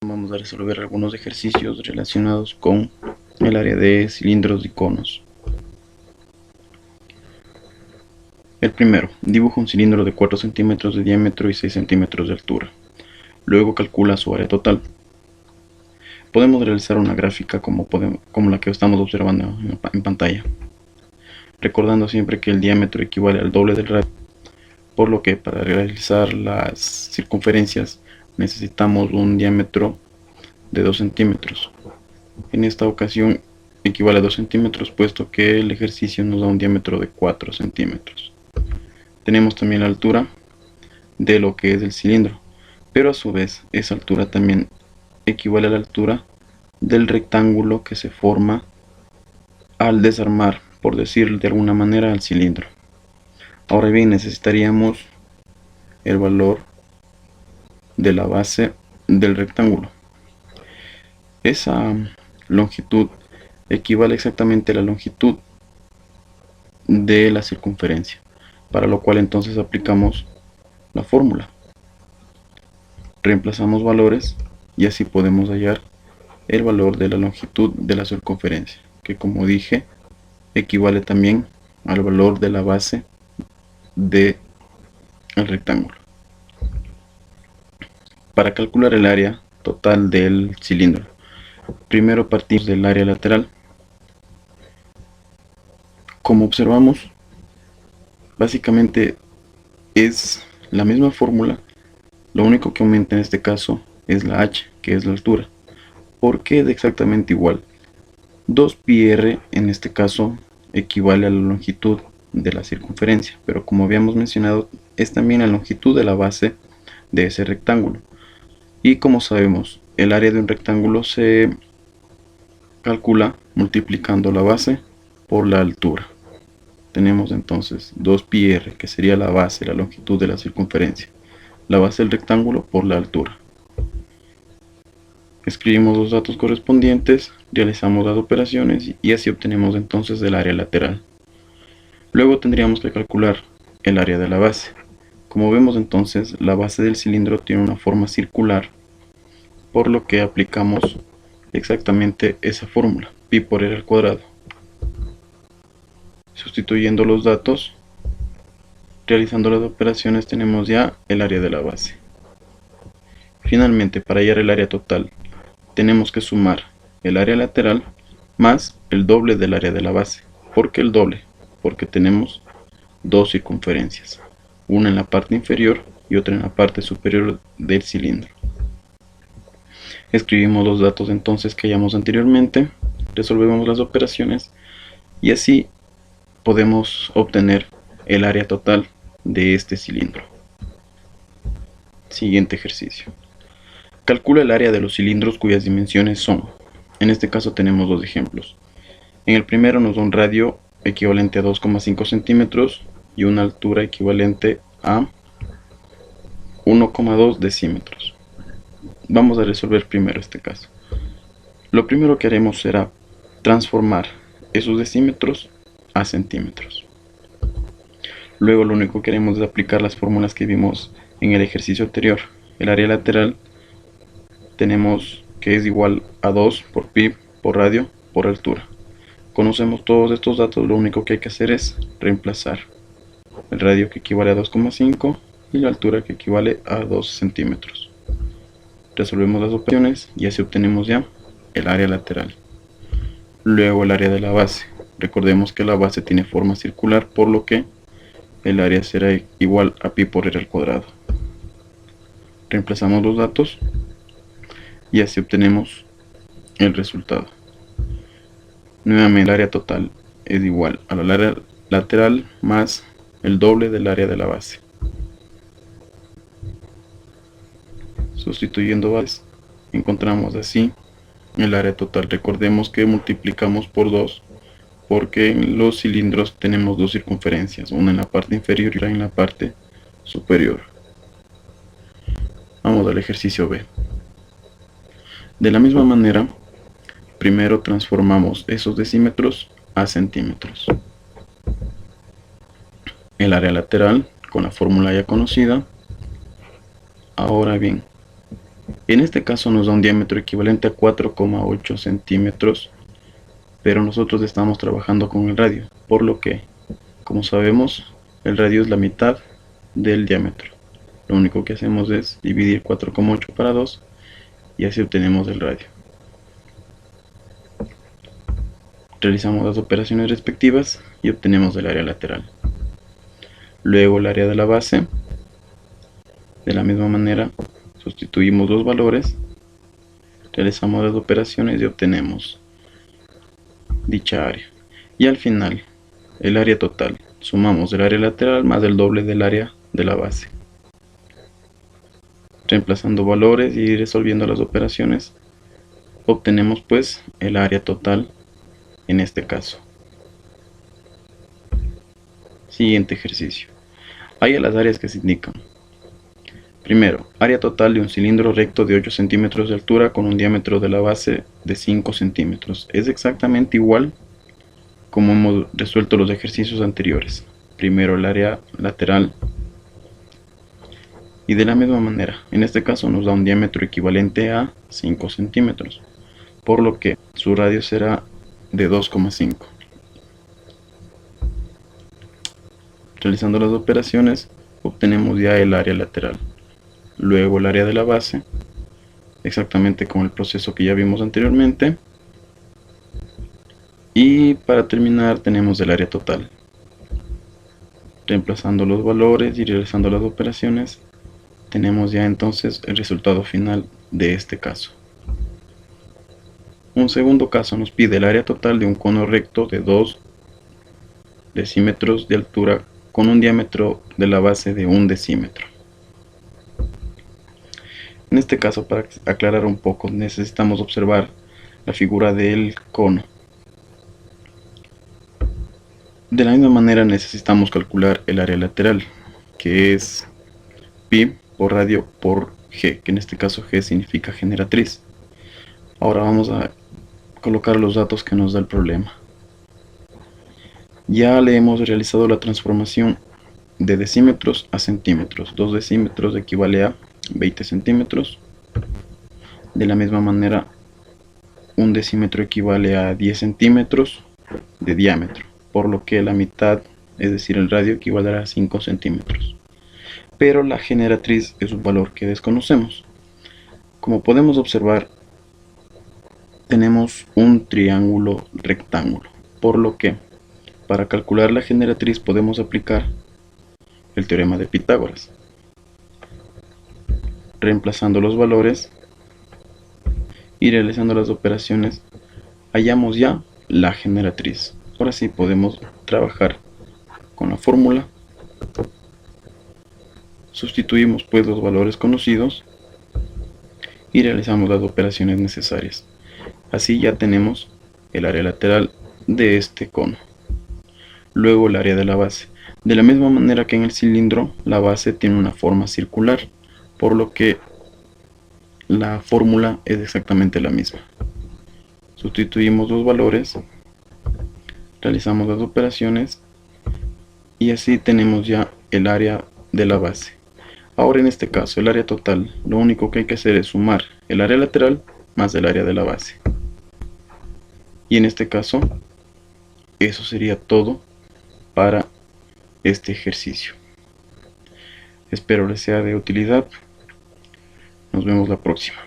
Vamos a resolver algunos ejercicios relacionados con el área de cilindros y conos. El primero, dibuja un cilindro de 4 centímetros de diámetro y 6 centímetros de altura. Luego calcula su área total. Podemos realizar una gráfica como la que estamos observando en pantalla, recordando siempre que el diámetro equivale al doble del radio, por lo que para realizar las circunferencias necesitamos un diámetro de 2 centímetros. En esta ocasión equivale a 2 centímetros, puesto que el ejercicio nos da un diámetro de 4 centímetros. Tenemos también la altura de lo que es el cilindro, pero a su vez esa altura también equivale a la altura del rectángulo que se forma al desarmar, por decir de alguna manera, al cilindro. Ahora bien, necesitaríamos el valor de la base del rectángulo. Esa longitud equivale exactamente a la longitud de la circunferencia, para lo cual entonces aplicamos la fórmula. Reemplazamos valores y así podemos hallar el valor de la longitud de la circunferencia, que como dije equivale también al valor de la base del rectángulo. Para calcular el área total del cilindro, primero partimos del área lateral. Como observamos, básicamente es la misma fórmula, lo único que aumenta en este caso es la h, que es la altura, porque es exactamente igual. 2πr en este caso equivale a la longitud de la circunferencia, pero como habíamos mencionado es también la longitud de la base de ese rectángulo. Y como sabemos, el área de un rectángulo se calcula multiplicando la base por la altura. Tenemos entonces 2πr, que sería la base, la longitud de la circunferencia, la base del rectángulo por la altura. Escribimos los datos correspondientes, realizamos las operaciones y así obtenemos entonces el área lateral. Luego tendríamos que calcular el área de la base. Como vemos entonces, la base del cilindro tiene una forma circular, por lo que aplicamos exactamente esa fórmula, pi por r al cuadrado. Sustituyendo los datos, realizando las operaciones, tenemos ya el área de la base. Finalmente, para hallar el área total, tenemos que sumar el área lateral más el doble del área de la base. ¿Por qué el doble? Porque tenemos dos circunferencias, una en la parte inferior y otra en la parte superior del cilindro. Escribimos los datos entonces que hallamos anteriormente, resolvemos las operaciones y así podemos obtener el área total de este cilindro. Siguiente ejercicio. Calcula el área de los cilindros cuyas dimensiones son. En este caso tenemos dos ejemplos. En el primero nos da un radio equivalente a 2,5 centímetros y una altura equivalente a 1,2 decímetros. Vamos a resolver primero este caso. Lo primero que haremos será transformar esos decímetros a centímetros. Luego lo único que haremos es aplicar las fórmulas que vimos en el ejercicio anterior. El área lateral tenemos que es igual a 2 por pi por radio por altura. Conocemos todos estos datos, lo único que hay que hacer es reemplazar el radio, que equivale a 2,5, y la altura, que equivale a 2 centímetros. Resolvemos las operaciones y así obtenemos ya el área lateral. Luego el área de la base. Recordemos que la base tiene forma circular, por lo que el área será igual a pi por r al cuadrado. Reemplazamos los datos y así obtenemos el resultado. Nuevamente el área total es igual a la área lateral más el doble del área de la base. Sustituyendo bases, encontramos así el área total. Recordemos que multiplicamos por 2 porque en los cilindros tenemos dos circunferencias, una en la parte inferior y otra en la parte superior. Vamos al ejercicio B. De la misma manera, primero transformamos esos decímetros a centímetros. El área lateral con la fórmula ya conocida. Ahora bien, En este caso nos da un diámetro equivalente a 4,8 centímetros, pero nosotros estamos trabajando con el radio, por lo que, como sabemos, el radio es la mitad del diámetro. Lo único que hacemos es dividir 4,8 para 2 y así obtenemos el radio. Realizamos las operaciones respectivas y obtenemos el área lateral. Luego el área de la base, de la misma manera, sustituimos los valores, realizamos las operaciones y obtenemos dicha área. Y al final, el área total, sumamos el área lateral más el doble del área de la base. Reemplazando valores y resolviendo las operaciones, obtenemos pues el área total en este caso. Siguiente ejercicio. Halla las áreas que se indican. Primero, área total de un cilindro recto de 8 centímetros de altura con un diámetro de la base de 5 centímetros. Es exactamente igual como hemos resuelto los ejercicios anteriores. Primero el área lateral. Y de la misma manera, en este caso nos da un diámetro equivalente a 5 centímetros, por lo que su radio será de 2,5. Realizando las operaciones, obtenemos ya el área lateral. Luego el área de la base, exactamente con el proceso que ya vimos anteriormente. Y para terminar tenemos el área total. Reemplazando los valores y realizando las operaciones, tenemos ya entonces el resultado final de este caso. Un segundo caso nos pide el área total de un cono recto de 2 decímetros de altura con un diámetro de la base de 1 decímetro. En este caso, para aclarar un poco, necesitamos observar la figura del cono. De la misma manera necesitamos calcular el área lateral, que es pi por radio por G, que en este caso G significa generatriz. Ahora vamos a colocar los datos que nos da el problema. Ya le hemos realizado la transformación de decímetros a centímetros. 2 decímetros equivale a 20 centímetros. De la misma manera, 1 decímetro equivale a 10 centímetros de diámetro, por lo que la mitad, es decir, el radio, equivaldrá a 5 centímetros. Pero la generatriz es un valor que desconocemos. Como podemos observar, tenemos un triángulo rectángulo, por lo que para calcular la generatriz podemos aplicar el teorema de Pitágoras. Reemplazando los valores y realizando las operaciones, hallamos ya la generatriz. Ahora sí podemos trabajar con la fórmula. Sustituimos pues los valores conocidos y realizamos las operaciones necesarias. Así ya tenemos el área lateral de este cono. Luego el área de la base. De la misma manera que en el cilindro, la base tiene una forma circular, por lo que la fórmula es exactamente la misma. Sustituimos los valores, realizamos las operaciones y así tenemos ya el área de la base. Ahora en este caso, el área total, lo único que hay que hacer es sumar el área lateral más el área de la base. Y en este caso, eso sería todo para este ejercicio. Espero les sea de utilidad. Nos vemos la próxima.